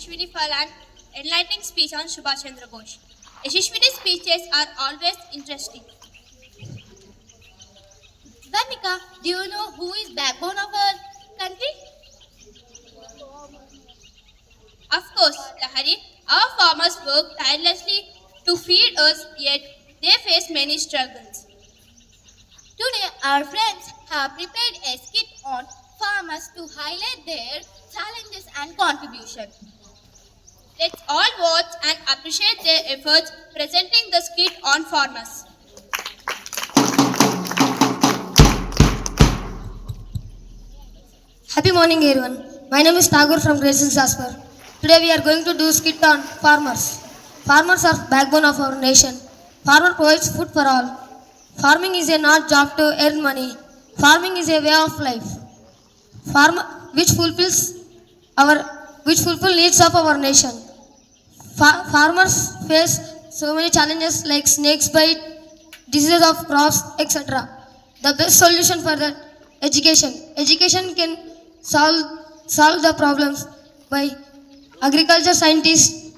Yashashwini for an enlightening speech on Subhash Chandra Bose. Yashashwini's speeches are always interesting. Dharmika, do you know who is backbone of our country? Of course, Lahari, our farmers work tirelessly to feed us, yet they face many struggles. Today, our friends have prepared a skit on farmers to highlight their challenges and contribution. Let's all watch and appreciate their efforts presenting the skit on farmers. Happy morning everyone. My name is Tagore from grade 6 Jasper. Today we are going to do skit on farmers. Farmers are backbone of our nation. Farmer provides food for all. Farming is a not job to earn money. Farming is a way of life. Farmer which fulfill needs of our nation. Farmers face so many challenges like snakes bite, diseases of crops, etc. The best solution for that education. Education can solve the problems by agriculture scientists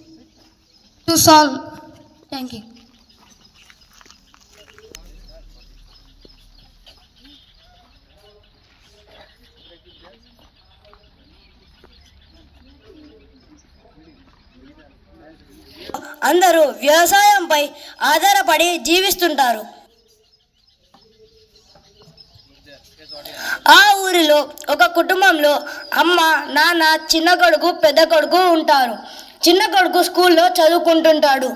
to solve. Thank you. అందరూ వ్యవసాయంపై ఆధారపడి జీవిస్తుంటారు. ఆ ఊరిలో ఒక కుటుంబంలో అమ్మ, నాన్న, చిన్న కొడుకు, పెద్ద కొడుకు ఉంటారు. చిన్న కొడుకు స్కూల్లో చదువుకుంటుంటాడు.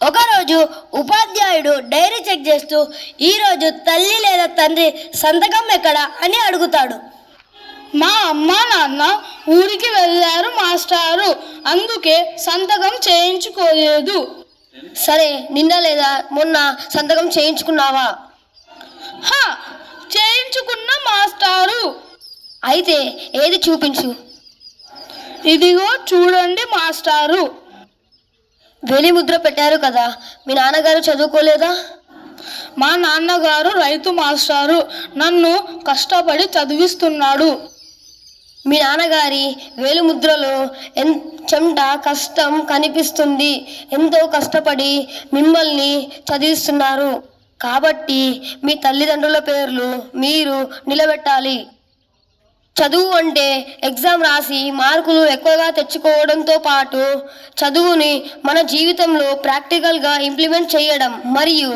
ఒకరోజు ఉపాధ్యాయుడు డైరీ చెక్ చేస్తూ ఈరోజు తల్లి లేదా తండ్రి సంతకం ఎక్కడ అని అడుగుతాడు. మా అమ్మ నాన్న ఊరికి వెళ్ళారు మాస్టారు, అందుకే సంతకం చేయించుకోలేదు. సరే, నిన్న లేదా మొన్న సంతకం చేయించుకున్నావా? చేయించుకున్న మాస్టారు. అయితే ఏది చూపించు. ఇదిగో చూడండి మాస్టారు. వేలి ముద్ర పెట్టారు కదా, మీ నాన్నగారు చదువుకోలేదా? మా నాన్నగారు రైతు మాస్టారు, నన్ను కష్టపడి చదివిస్తున్నాడు. మీ నాన్నగారి వేలిముద్రలో చెమట కష్టం కనిపిస్తుంది. ఎంతో కష్టపడి మిమ్మల్ని చదివిస్తున్నారు. కాబట్టి మీ తల్లిదండ్రుల పేర్లు మీరు నిలబెట్టాలి. చదువు అంటే ఎగ్జామ్ రాసి మార్కులు ఎక్కువగా తెచ్చుకోవడంతో పాటు చదువుని మన జీవితంలో ప్రాక్టికల్గా ఇంప్లిమెంట్ చేయడం మరియు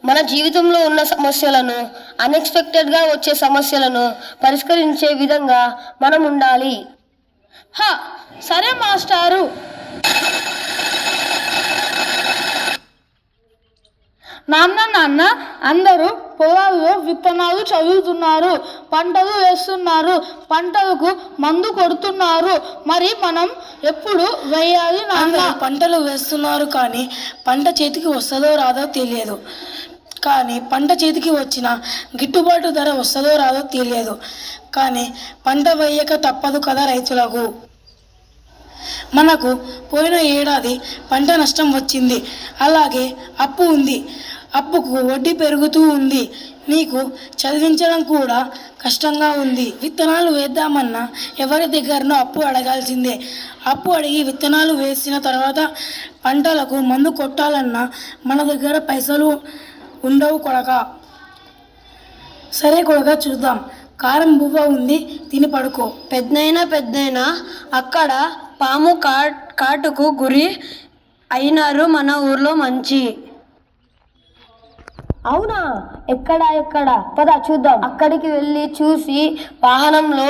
మన జీవితంలో ఉన్న సమస్యలను, అన్ఎక్స్పెక్టెడ్గా వచ్చే సమస్యలను పరిష్కరించే విధంగా మనం ఉండాలి. సరే మాస్టారు. నాన్న అందరూ పొలాల్లో విత్తనాలు చదువుతున్నారు, పంటలు వేస్తున్నారు, పంటలకు మందు కొడుతున్నారు. మరి మనం ఎప్పుడు వేయాలి నాన్న? పంటలు వేస్తున్నారు కానీ పంట చేతికి వస్తుందో రాదో తెలియదు. కానీ పంట చేతికి వచ్చిన గిట్టుబాటు ధర వస్తుందో రాదో తెలియదు. కానీ పంట వేయక తప్పదు కదా రైతులకు. మనకు పోయిన ఏడాది పంట నష్టం వచ్చింది. అలాగే అప్పు ఉంది, అప్పుకు వడ్డీ పెరుగుతూ ఉంది. నీకు చదివించడం కూడా కష్టంగా ఉంది. విత్తనాలు వేద్దామన్నా ఎవరి దగ్గరనో అప్పు అడగాల్సిందే. అప్పు అడిగి విత్తనాలు వేసిన తర్వాత పంటలకు మందు కొట్టాలన్నా మన దగ్గర పైసలు ఉండవు కొడక. సరే కొడక, చూద్దాం. కారం బువ్వ ఉంది, తిని పడుకో. పెద్దయినా అక్కడ పాము కాటుకు గురి అయినారు మన ఊర్లో మంచి. అవునా? ఎక్కడ పద చూద్దాం. అక్కడికి వెళ్ళి చూసి వాహనంలో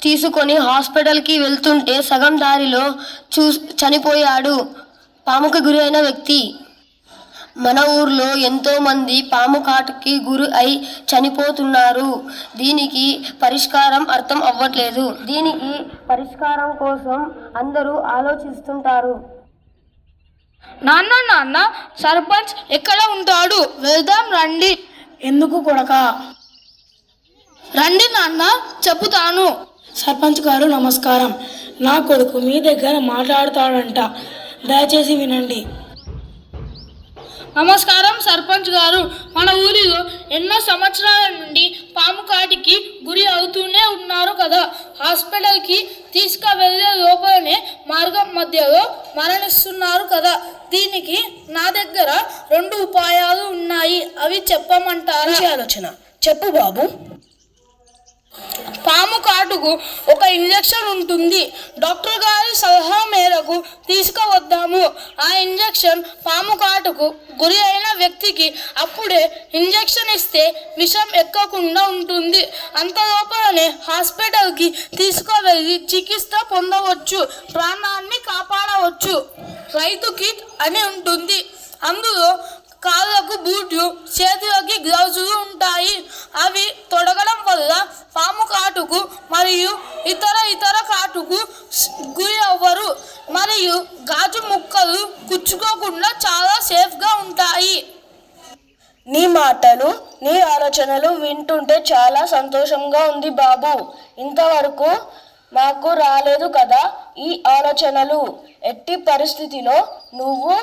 తీసుకొని హాస్పిటల్కి వెళ్తుంటే సగం దారిలో చనిపోయాడు పాముకి గురి అయిన వ్యక్తి. మన ఊర్లో ఎంతో మంది పాము కాటుకి గురి అయి చనిపోతున్నారు. దీనికి పరిష్కారం అర్థం అవ్వట్లేదు. దీనికి పరిష్కారం కోసం అందరూ ఆలోచిస్తుంటారు. నాన్న సర్పంచ్ ఎక్కడ ఉంటాడు? వెళ్దాం రండి. ఎందుకు కొడక? రండి నాన్న, చెబుతాను. సర్పంచ్ గారు నమస్కారం. నా కొడుకు మీ దగ్గర మాట్లాడతాడంట, దయచేసి వినండి. నమస్కారం సర్పంచ్ గారు. మన ఊరిలో ఎన్నో సంవత్సరాల నుండి పాము కాటికి గురి అవుతూనే ఉన్నారు కదా. హాస్పిటల్కి తీసుకువెళ్ళే లోపలనే మార్గం మధ్యలో మరణిస్తున్నారు కదా. దీనికి నా దగ్గర 2 ఉపాయాలు ఉన్నాయి. అవి చెప్పమంటారా? ఆలోచన చెప్పు బాబు. పాము కాటుకు ఒక ఇంజెక్షన్ ఉంటుంది. డాక్టర్ గారి సలహా మేరకు తీసుకువద్దాము. ఆ ఇంజెక్షన్ పాము కాటుకు గురి అయిన వ్యక్తికి అప్పుడే ఇంజెక్షన్ ఇస్తే విషం ఎక్కకుండా ఉంటుంది. అంత లోపలనే హాస్పిటల్కి తీసుకువెళ్ళి చికిత్స పొందవచ్చు, ప్రాణాన్ని కాపాడవచ్చు. రైతు కిట్ అని ఉంటుంది. అందులో కాళ్ళకు బూట్లు, చేతులకి గ్లౌజులు ఉంటాయి. అవి తొడగడం వల్ల పాము కాటుకు మరియు ఇతర కాటుకు గురి అవ్వరు. మరియు గాజు ముక్కలు కుచ్చుకోకుండా చాలా సేఫ్గా ఉంటాయి. నీ మాటలు, నీ ఆలోచనలు వింటుంటే చాలా సంతోషంగా ఉంది బాబు. ఇంతవరకు మాకు రాలేదు కదా ఈ ఆలోచనలు. ఎట్టి పరిస్థితిలో నువ్వు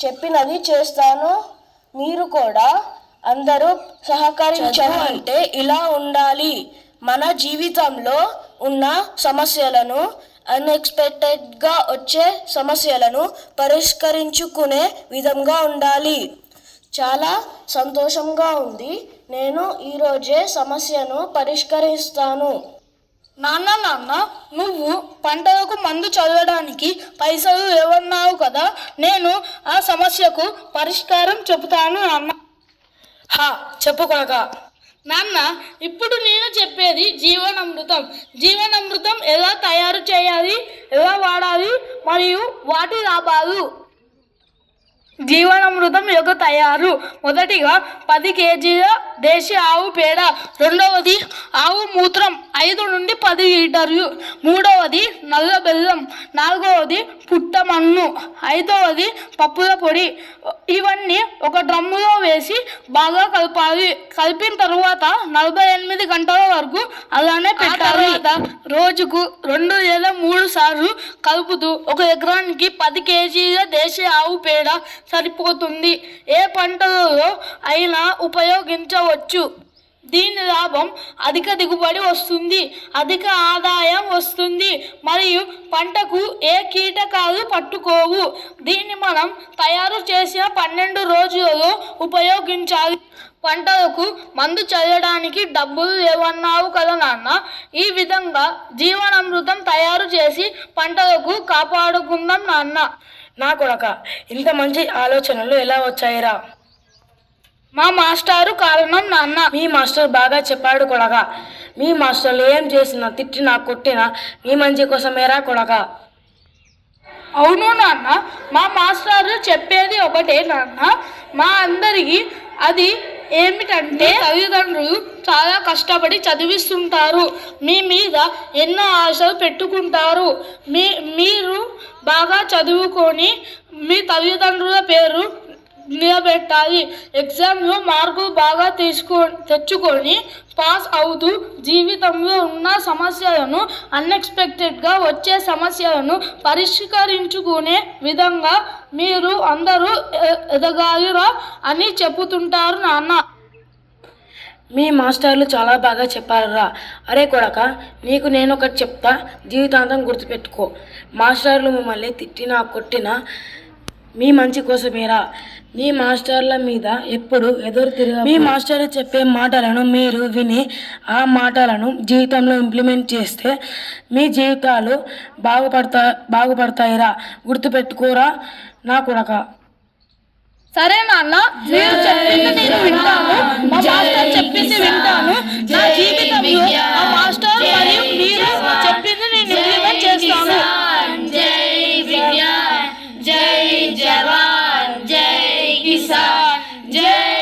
చెప్పినది చేస్తాను. మీరు కూడా అందరూ సహకరించండి. అంటే ఇలా ఉండాలి. మన జీవితంలో ఉన్న సమస్యలను, అన్ఎక్స్పెక్టెడ్గా వచ్చే సమస్యలను పరిష్కరించుకునే విధంగా ఉండాలి. చాలా సంతోషంగా ఉంది. నేను ఈరోజే సమస్యను పరిష్కరిస్తాను. నాన్న నువ్వు పంటలకు మందు చల్లడానికి పైసలు ఇవ్వన్నావు కదా. నేను ఆ సమస్యకు పరిష్కారం చెబుతాను నాన్న. చెప్పు కొడక. నాన్న, ఇప్పుడు నేను చెప్పేది జీవనామృతం. జీవనామృతం ఎలా తయారు చేయాలి, ఎలా వాడాలి మరియు వాటి లాభాలు. జీవనామృతం యొక్క తయారు: మొదటిగా 10 కేజీల దేశీ ఆవు పేడ, రెండవది ఆవు మూత్రం 5 నుండి 10 లీటర్లు, మూడవది నల్ల బెల్లం, నాలుగవది పుట్టమన్ను, ఐదవది పప్పుల పొడి. ఇవన్నీ ఒక డ్రమ్ములో వేసి బాగా కలపాలి. కలిపిన తరువాత 48 గంటల వరకు అలానే పెట్టాలి. రోజుకు 2 లేదా 3 సార్లు కలుపుతూ 1 ఎకరానికి 10 కేజీల దేశీ ఆవు పేడ సరిపోతుంది. ఏ పంటలలో అయినా ఉపయోగించవచ్చు. దీని లాభం అధిక దిగుబడి వస్తుంది, అధిక ఆదాయం వస్తుంది మరియు పంటకు ఏ కీటకాలు పట్టుకోవు. దీన్ని మనం తయారు చేసిన 12 రోజులలో ఉపయోగించాలి. పంటలకు మందు చల్లడానికి డబ్బులు లేవన్నావు కదా నాన్న. ఈ విధంగా జీవనామృతం తయారు చేసి పంటలకు కాపాడుకుందాం నాన్న. నా కొడక, ఇంత మంచి ఆలోచనలు ఎలా వచ్చాయిరా? మా మాస్టారు కారణం నాన్న. మీ మాస్టర్ బాగా చెప్పాడు కొడక. మీ మాస్టర్లు ఏం చేసినా, తిట్టినా, కొట్టినా మీ మంచి కోసమేరా కొడక. అవును నాన్న, మా మాస్టారు చెప్పేది ఒకటే నాన్న. మా అందరికీ అది ఏమిటంటే, తల్లిదండ్రులు చాలా కష్టపడి చదివిస్తుంటారు. మీ మీద ఎన్నో ఆశలు పెట్టుకుంటారు. మీరు బాగా చదువుకొని మీ తల్లిదండ్రుల పేరు నిలబెట్టాలి. ఎగ్జామ్లో మార్కులు బాగా తెచ్చుకొని పాస్ అవుతూ జీవితంలో ఉన్న సమస్యలను, అన్ఎక్స్పెక్టెడ్గా వచ్చే సమస్యలను పరిష్కరించుకునే విధంగా మీరు అందరూ ఎదగాలిరా అని చెబుతుంటారు నాన్న. మీ మాస్టర్లు చాలా బాగా చెప్పారురా. అరే కొడక, నీకు నేను ఒకటి చెప్తా, జీవితాంతం గుర్తుపెట్టుకో. మాస్టర్లు మిమ్మల్ని తిట్టినా, కొట్టినా మీ మంచి కోసమేరా. మీ మాస్టర్ల మీద ఎప్పుడు ఎదురు మీ మాస్టర్లు చెప్పే మాటలను మీరు విని ఆ మాటలను జీవితంలో ఇంప్లిమెంట్ చేస్తే మీ జీవితాలు బాగుపడతాయిరా. గుర్తుపెట్టుకోరా నా కొడక. సరే నాన్న, మీరు చెప్పింది నేను వింటాను. మా మాస్టర్ చెప్పింది వింటాను. నా జీవితంలో మా మాస్టర్ మరియు మీరు చెప్పింది నేను ఇంప్లిమెంట్ చేస్తాను. జై విజ్ఞాన్, జై జవాన్, జై కిసాన్, జై